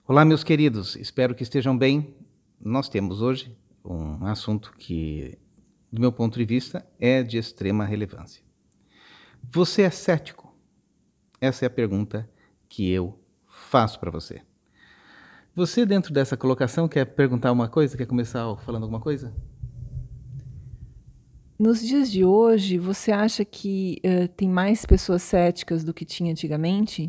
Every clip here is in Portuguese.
Olá, meus queridos, espero que estejam bem. Nós temos hoje um assunto que, do meu ponto de vista, é de extrema relevância. Você é cético? Essa é a pergunta que eu faço para você. Você, dentro dessa colocação, quer perguntar uma coisa? Quer começar falando alguma coisa? Nos dias de hoje, você acha que tem mais pessoas céticas do que tinha antigamente,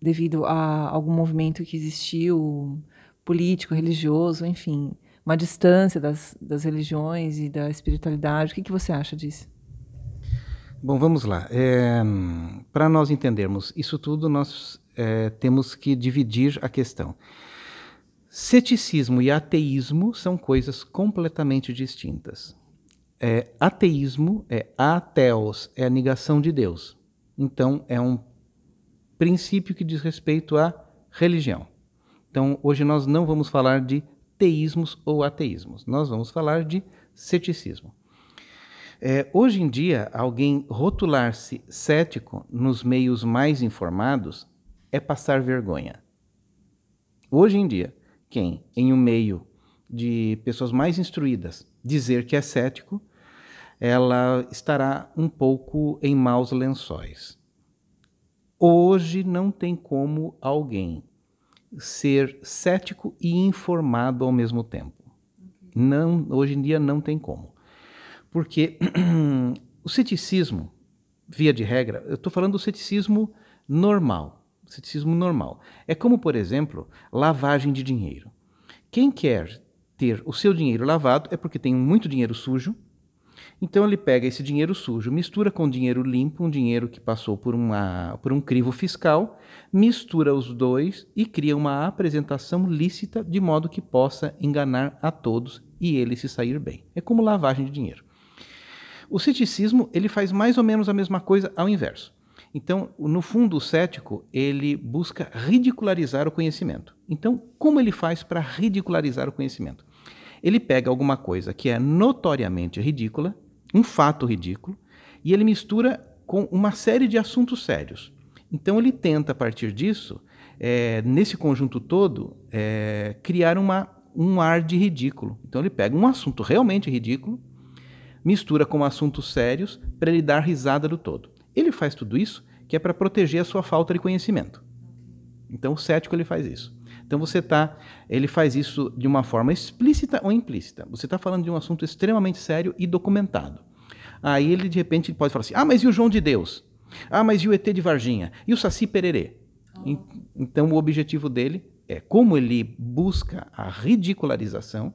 devido a algum movimento que existiu, político, religioso, enfim, uma distância das religiões e da espiritualidade? O que você acha disso? Bom, vamos lá. Para nós entendermos isso tudo, nós temos que dividir a questão. Ceticismo e ateísmo são coisas completamente distintas. Ateísmo é ateos, é a negação de Deus. Então, é um princípio que diz respeito à religião. Então, hoje nós não vamos falar de teísmos ou ateísmos, nós vamos falar de ceticismo. Hoje em dia, alguém rotular-se cético nos meios mais informados é passar vergonha. Hoje em dia, quem, em um meio de pessoas mais instruídas, dizer que é cético, ela estará um pouco em maus lençóis. Hoje não tem como alguém ser cético e informado ao mesmo tempo. Não, hoje em dia não tem como. Porque o ceticismo, via de regra, eu estou falando do ceticismo normal. Ceticismo normal. É como, por exemplo, lavagem de dinheiro. Quem quer ter o seu dinheiro lavado é porque tem muito dinheiro sujo. Então ele pega esse dinheiro sujo, mistura com dinheiro limpo, um dinheiro que passou por um crivo fiscal, mistura os dois e cria uma apresentação lícita de modo que possa enganar a todos e ele se sair bem. É como lavagem de dinheiro. O ceticismo, ele faz mais ou menos a mesma coisa ao inverso. Então, no fundo, o cético, ele busca ridicularizar o conhecimento. Então, como ele faz para ridicularizar o conhecimento? Ele pega alguma coisa que é notoriamente ridícula, um fato ridículo, e ele mistura com uma série de assuntos sérios. Então ele tenta, a partir disso, nesse conjunto todo, criar um ar de ridículo. Então ele pega um assunto realmente ridículo, mistura com assuntos sérios para ele dar risada do todo. Ele faz tudo isso que é para proteger a sua falta de conhecimento. Então o cético ele faz isso. Então ele faz isso de uma forma explícita ou implícita. Você está falando de um assunto extremamente sério e documentado. Aí ele de repente pode falar assim: ah, mas e o João de Deus? Ah, mas e o ET de Varginha? E o Saci Pererê? Então o objetivo dele é, como ele busca a ridicularização,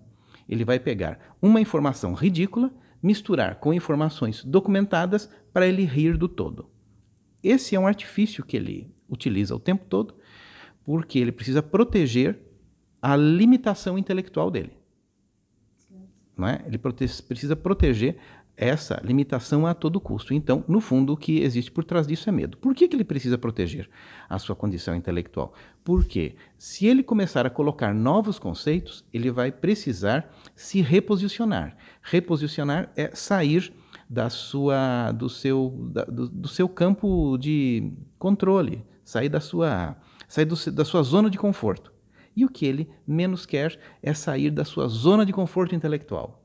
ele vai pegar uma informação ridícula, misturar com informações documentadas para ele rir do todo. Esse é um artifício que ele utiliza o tempo todo, porque ele precisa proteger a limitação intelectual dele. Não é? Ele precisa proteger essa limitação a todo custo. Então, no fundo, o que existe por trás disso é medo. Por que ele precisa proteger a sua condição intelectual? Porque se ele começar a colocar novos conceitos, ele vai precisar se reposicionar. Reposicionar é sair do seu campo de controle, sair da sua zona de conforto. E o que ele menos quer é sair da sua zona de conforto intelectual.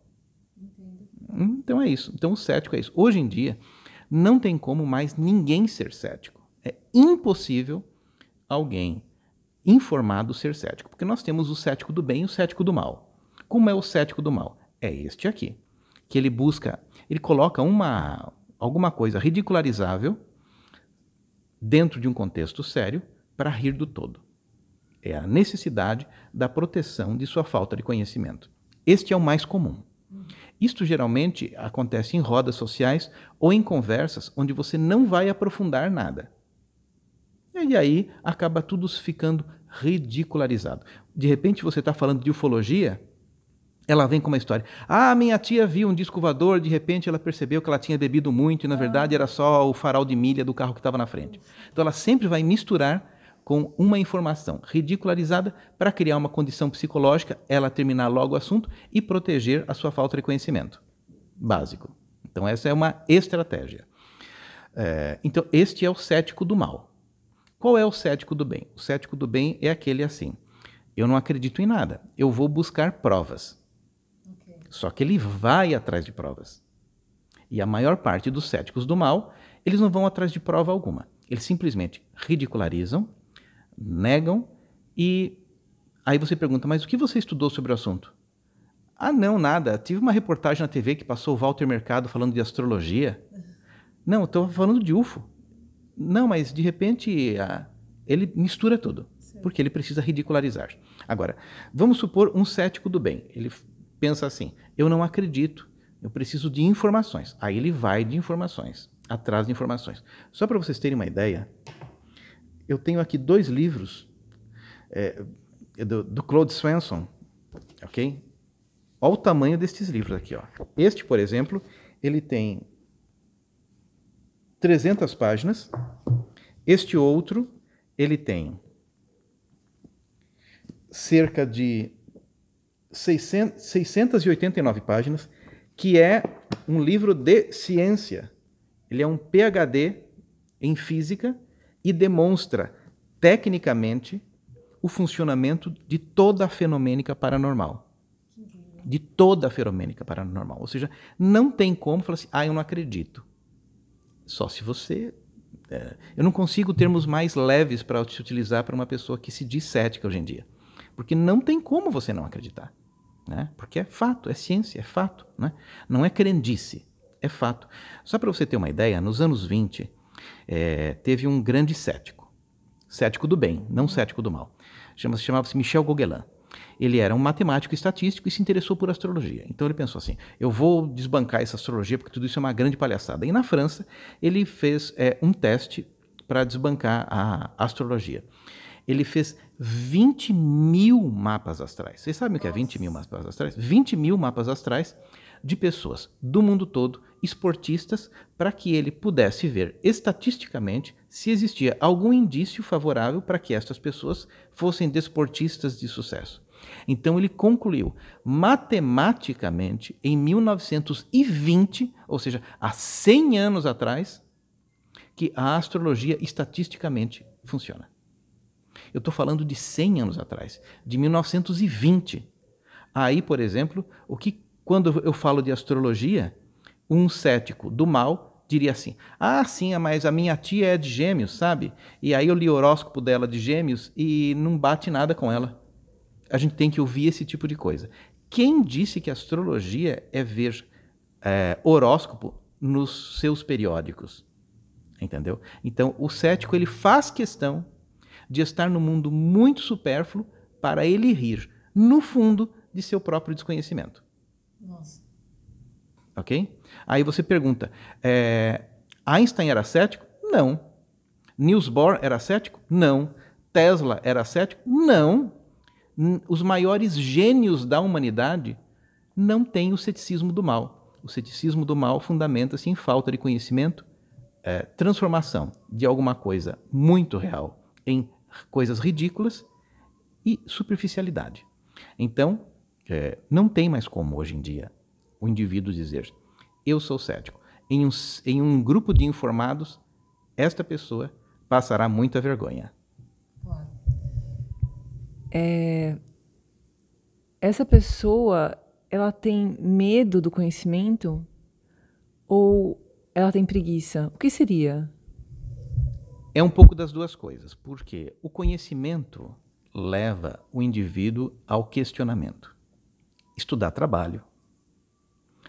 Então é isso. Então o cético é isso. Hoje em dia, não tem como mais ninguém ser cético. É impossível alguém informado ser cético, porque nós temos o cético do bem e o cético do mal. Como é o cético do mal? É este aqui, que ele coloca alguma coisa ridicularizável dentro de um contexto sério para rir do todo. É a necessidade da proteção de sua falta de conhecimento. Este é o mais comum. Isto geralmente acontece em rodas sociais ou em conversas onde você não vai aprofundar nada. E aí acaba tudo ficando ridicularizado. De repente você está falando de ufologia, ela vem com uma história. Ah, minha tia viu um disco voador, de repente ela percebeu que ela tinha bebido muito e na verdade era só o farol de milha do carro que estava na frente. Então ela sempre vai misturar com uma informação ridicularizada para criar uma condição psicológica, ela terminar logo o assunto e proteger a sua falta de conhecimento básico. Então essa é uma estratégia. Então este é o cético do mal. Qual é o cético do bem? O cético do bem é aquele assim, eu não acredito em nada, eu vou buscar provas. Okay. Só que ele vai atrás de provas. E a maior parte dos céticos do mal, eles não vão atrás de prova alguma. Eles simplesmente ridicularizam, negam e aí você pergunta, mas o que você estudou sobre o assunto? Ah, não, nada. Tive uma reportagem na TV que passou o Walter Mercado falando de astrologia. Não, eu estou falando de UFO. Não, mas de repente ele mistura tudo, porque ele precisa ridicularizar. Agora, vamos supor um cético do bem. Ele pensa assim, eu não acredito, eu preciso de informações. Aí ele vai de informações, atrás de informações. Só para vocês terem uma ideia, eu tenho aqui 2 livros do Claude Swenson, ok? Olha o tamanho destes livros aqui, ó. Este, por exemplo, ele tem 300 páginas. Este outro, ele tem cerca de 689 páginas, que é um livro de ciência. Ele é um PhD em física e demonstra tecnicamente o funcionamento de toda a fenomênica paranormal. De toda a fenomênica paranormal. Ou seja, não tem como falar assim, eu não acredito. Só se você... eu não consigo termos mais leves para se utilizar para uma pessoa que se diz cética hoje em dia. Porque não tem como você não acreditar. Né? Porque é fato, é ciência, é fato. Né? Não é crendice, é fato. Só para você ter uma ideia, nos anos 20, teve um grande cético. Cético do bem, não cético do mal. Chamava-se Michel Gauguelin. Ele era um matemático estatístico e se interessou por astrologia. Então ele pensou assim, eu vou desbancar essa astrologia porque tudo isso é uma grande palhaçada. E na França ele fez um teste para desbancar a astrologia. Ele fez 20 mil mapas astrais. Vocês sabem o que é 20 mil mapas astrais? 20 mil mapas astrais de pessoas do mundo todo, esportistas, para que ele pudesse ver estatisticamente se existia algum indício favorável para que estas pessoas fossem desportistas de sucesso. Então ele concluiu matematicamente em 1920, ou seja, há 100 anos atrás, que a astrologia estatisticamente funciona. Eu estou falando de 100 anos atrás, de 1920. Aí, por exemplo, quando eu falo de astrologia, um cético do mal diria assim, sim, mas a minha tia é de Gêmeos, sabe? E aí eu li o horóscopo dela de Gêmeos e não bate nada com ela. A gente tem que ouvir esse tipo de coisa. Quem disse que a astrologia é ver horóscopo nos seus periódicos? Entendeu? Então, o cético ele faz questão de estar no mundo muito supérfluo para ele rir, no fundo, de seu próprio desconhecimento. Nossa. Ok? Aí você pergunta, Einstein era cético? Não. Niels Bohr era cético? Não. Tesla era cético? Não. Os maiores gênios da humanidade não têm o ceticismo do mal. O ceticismo do mal fundamenta-se em falta de conhecimento, transformação de alguma coisa muito real em coisas ridículas e superficialidade. Então, não tem mais como hoje em dia o indivíduo dizer, eu sou cético. Em um grupo de informados, esta pessoa passará muita vergonha. Claro. Essa pessoa, ela tem medo do conhecimento ou ela tem preguiça? O que seria? É um pouco das duas coisas, porque o conhecimento leva o indivíduo ao questionamento. Isto dá trabalho.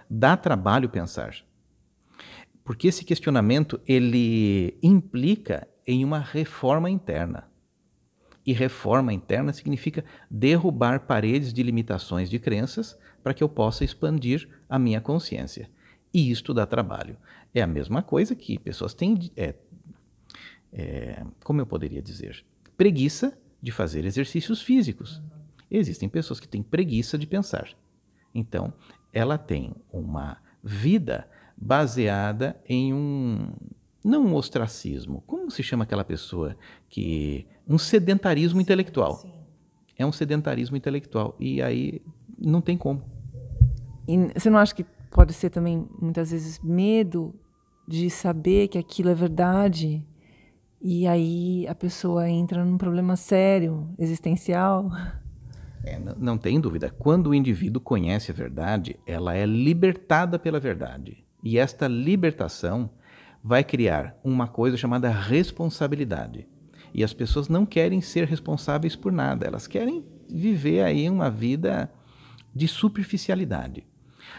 Dá trabalho pensar. Porque esse questionamento, ele implica em uma reforma interna. E reforma interna significa derrubar paredes de limitações de crenças para que eu possa expandir a minha consciência. E isto dá trabalho. É a mesma coisa que pessoas têm, como eu poderia dizer, preguiça de fazer exercícios físicos. Existem pessoas que têm preguiça de pensar. Então, ela tem uma vida baseada em não um ostracismo. Como se chama aquela pessoa que... Um sedentarismo intelectual. Sim. É um sedentarismo intelectual. E aí não tem como. E você não acha que pode ser também, muitas vezes, medo de saber que aquilo é verdade E aí a pessoa entra num problema sério, existencial. Não tem dúvida. Quando o indivíduo conhece a verdade, ela é libertada pela verdade. E esta libertação vai criar uma coisa chamada responsabilidade. E as pessoas não querem ser responsáveis por nada, elas querem viver aí uma vida de superficialidade.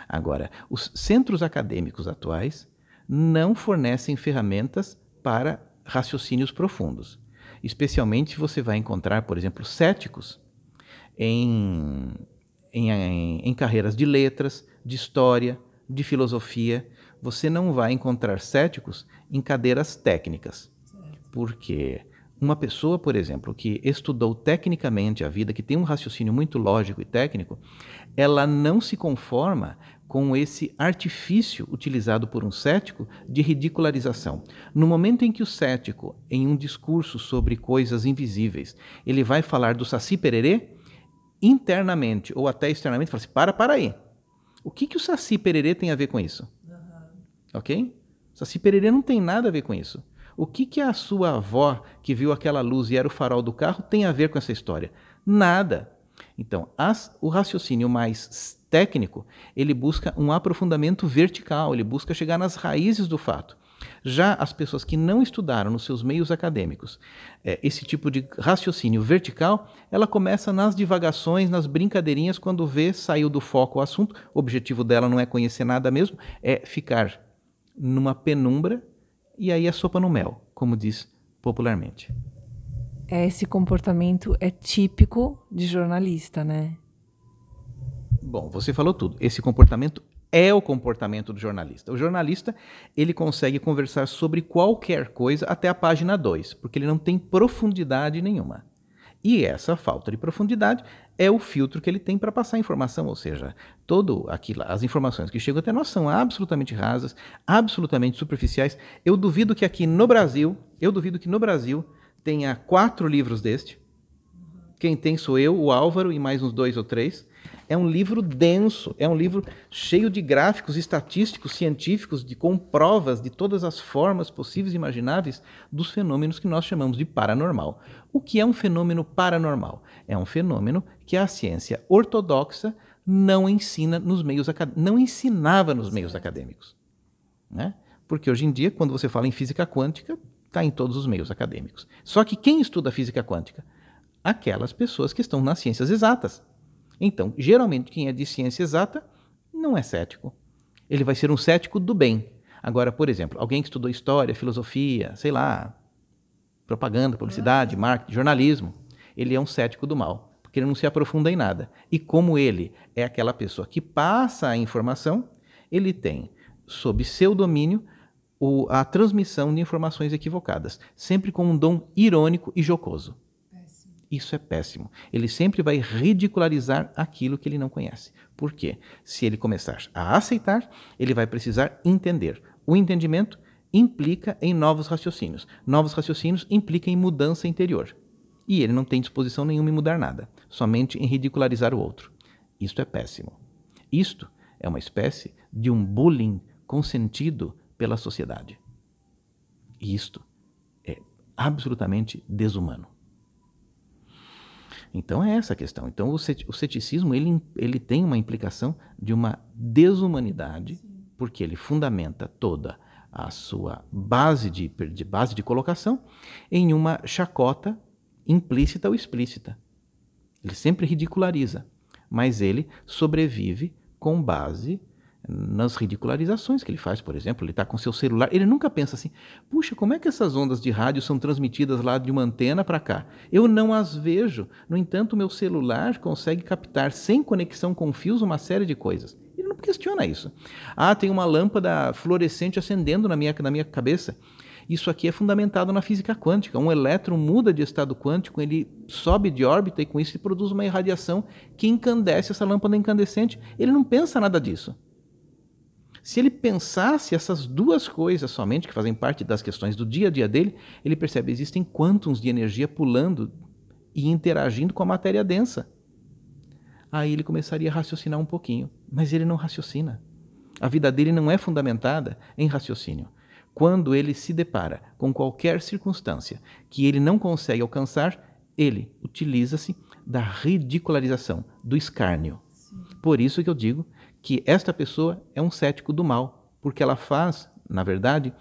Agora, os centros acadêmicos atuais não fornecem ferramentas para raciocínios profundos. Especialmente você vai encontrar, por exemplo, céticos em carreiras de letras, de história, de filosofia. Você não vai encontrar céticos em cadeiras técnicas. Porque uma pessoa, por exemplo, que estudou tecnicamente a vida, que tem um raciocínio muito lógico e técnico, ela não se conforma com esse artifício utilizado por um cético de ridicularização. No momento em que o cético, em um discurso sobre coisas invisíveis, ele vai falar do Saci Pererê, internamente ou até externamente, fala assim, para aí. O que o Saci Pererê tem a ver com isso? Ok? O Saci Pererê não tem nada a ver com isso. O que a sua avó, que viu aquela luz e era o farol do carro, tem a ver com essa história? Nada. Então, o raciocínio mais técnico, ele busca um aprofundamento vertical, ele busca chegar nas raízes do fato. Já as pessoas que não estudaram nos seus meios acadêmicos esse tipo de raciocínio vertical, ela começa nas divagações, nas brincadeirinhas, quando vê, saiu do foco o assunto, o objetivo dela não é conhecer nada mesmo, é ficar numa penumbra e aí é sopa no mel, como diz popularmente. Esse comportamento é típico de jornalista, né? Bom, você falou tudo. Esse comportamento é o comportamento do jornalista. O jornalista, ele consegue conversar sobre qualquer coisa até a página 2, porque ele não tem profundidade nenhuma. E essa falta de profundidade é o filtro que ele tem para passar a informação, ou seja, as informações que chegam até nós são absolutamente rasas, absolutamente superficiais. Eu duvido que no Brasil tenha 4 livros deste. Quem tem sou eu, o Álvaro e mais uns 2 ou 3. É um livro denso, é um livro cheio de gráficos estatísticos, científicos, com provas de todas as formas possíveis e imagináveis dos fenômenos que nós chamamos de paranormal. O que é um fenômeno paranormal? É um fenômeno que a ciência ortodoxa não ensinava nos meios acadêmicos. Né? Porque hoje em dia, quando você fala em física quântica, está em todos os meios acadêmicos. Só que quem estuda física quântica? Aquelas pessoas que estão nas ciências exatas. Então, geralmente, quem é de ciência exata não é cético. Ele vai ser um cético do bem. Agora, por exemplo, alguém que estudou história, filosofia, sei lá, propaganda, publicidade, marketing, jornalismo, ele é um cético do mal, porque ele não se aprofunda em nada. E como ele é aquela pessoa que passa a informação, ele tem, sob seu domínio, a transmissão de informações equivocadas, sempre com um dom irônico e jocoso. Isso é péssimo. Ele sempre vai ridicularizar aquilo que ele não conhece. Por quê? Se ele começar a aceitar, ele vai precisar entender. O entendimento implica em novos raciocínios. Novos raciocínios implicam em mudança interior. E ele não tem disposição nenhuma em mudar nada, somente em ridicularizar o outro. Isto é péssimo. Isto é uma espécie de um bullying consentido pela sociedade. E isto é absolutamente desumano. Então é essa a questão. Então o ceticismo ele tem uma implicação de uma desumanidade, porque ele fundamenta toda a sua base de colocação em uma chacota implícita ou explícita. Ele sempre ridiculariza, mas ele sobrevive com base nas ridicularizações que ele faz. Por exemplo, ele está com seu celular, ele nunca pensa assim, puxa, como é que essas ondas de rádio são transmitidas lá de uma antena para cá? Eu não as vejo, no entanto, meu celular consegue captar sem conexão com fios uma série de coisas. Ele não questiona isso. Ah, tem uma lâmpada fluorescente acendendo na minha cabeça. Isso aqui é fundamentado na física quântica. Um elétron muda de estado quântico, ele sobe de órbita e com isso ele produz uma irradiação que encandece essa lâmpada incandescente. Ele não pensa nada disso. Se ele pensasse essas duas coisas somente, que fazem parte das questões do dia a dia dele, ele percebe que existem quântons de energia pulando e interagindo com a matéria densa. Aí ele começaria a raciocinar um pouquinho, mas ele não raciocina. A vida dele não é fundamentada em raciocínio. quando ele se depara com qualquer circunstância que ele não consegue alcançar, ele utiliza-se da ridicularização, do escárnio. Por isso que eu digo que esta pessoa é um cético do mal, porque ela faz, na verdade,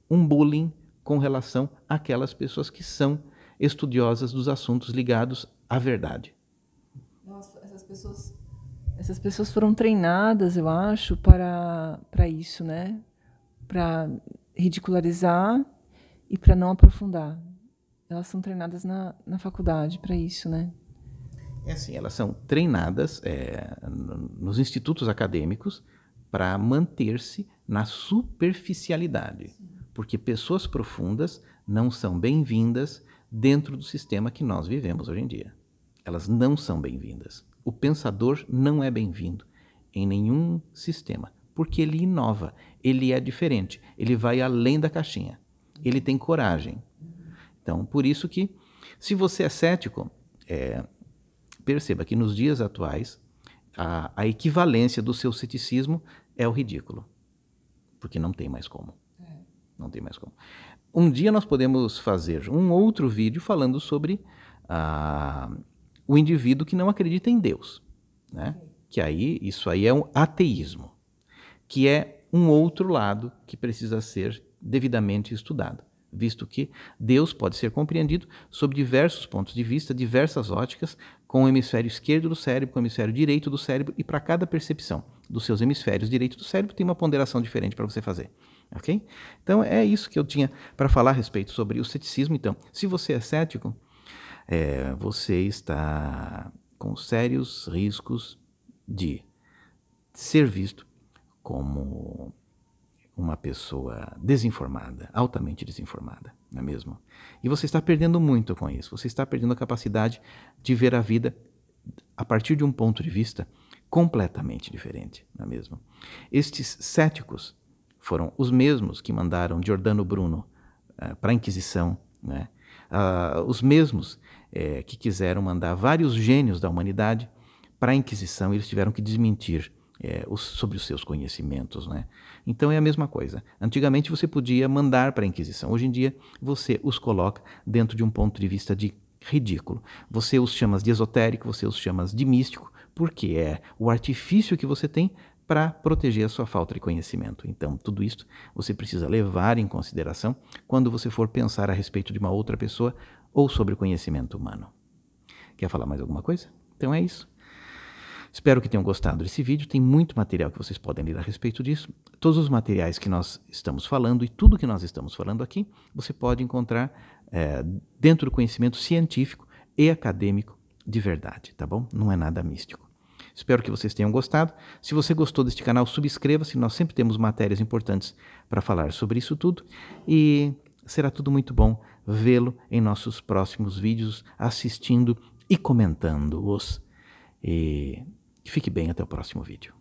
um bullying com relação àquelas pessoas que são estudiosas dos assuntos ligados à verdade. Nossa, essas pessoas foram treinadas, eu acho, para isso, né? Para ridicularizar e para não aprofundar. Elas são treinadas na faculdade para isso, né? É assim, elas são treinadas nos institutos acadêmicos para manter-se na superficialidade, porque pessoas profundas não são bem-vindas dentro do sistema que nós vivemos hoje em dia. Elas não são bem-vindas. O pensador não é bem-vindo em nenhum sistema, porque ele inova, ele é diferente, ele vai além da caixinha, ele tem coragem. Então, por isso que, se você é cético, perceba que nos dias atuais, a equivalência do seu ceticismo é o ridículo, porque não tem mais como. Não tem mais como. Um dia nós podemos fazer um outro vídeo falando sobre o indivíduo que não acredita em Deus, né? Que aí, isso aí é um ateísmo, que é um outro lado que precisa ser devidamente estudado, visto que Deus pode ser compreendido sob diversos pontos de vista, diversas óticas, com o hemisfério esquerdo do cérebro, com o hemisfério direito do cérebro, e para cada percepção dos seus hemisférios direito do cérebro tem uma ponderação diferente para você fazer. Ok? Então é isso que eu tinha para falar a respeito sobre o ceticismo. Então, se você é cético, você está com sérios riscos de ser visto como uma pessoa desinformada, altamente desinformada, não é mesmo? E você está perdendo muito com isso. Você está perdendo a capacidade de ver a vida a partir de um ponto de vista completamente diferente, não é mesmo? Estes céticos foram os mesmos que mandaram Giordano Bruno para a Inquisição, né? Os mesmos que quiseram mandar vários gênios da humanidade para a Inquisição, eles tiveram que desmentir sobre os seus conhecimentos, né? Então é a mesma coisa. Antigamente você podia mandar para a Inquisição, hoje em dia você os coloca dentro de um ponto de vista de ridículo. Você os chama de esotérico, você os chama de místico, porque é o artifício que você tem para proteger a sua falta de conhecimento. Então, tudo isso você precisa levar em consideração quando você for pensar a respeito de uma outra pessoa ou sobre o conhecimento humano. Quer falar mais alguma coisa? Então é isso. Espero que tenham gostado desse vídeo. Tem muito material que vocês podem ler a respeito disso. Todos os materiais que nós estamos falando e tudo que nós estamos falando aqui, você pode encontrar dentro do conhecimento científico e acadêmico de verdade, tá bom? Não é nada místico. Espero que vocês tenham gostado. Se você gostou deste canal, subscreva-se. Nós sempre temos matérias importantes para falar sobre isso tudo. E será tudo muito bom vê-lo em nossos próximos vídeos, assistindo e comentando-os. E fique bem até o próximo vídeo.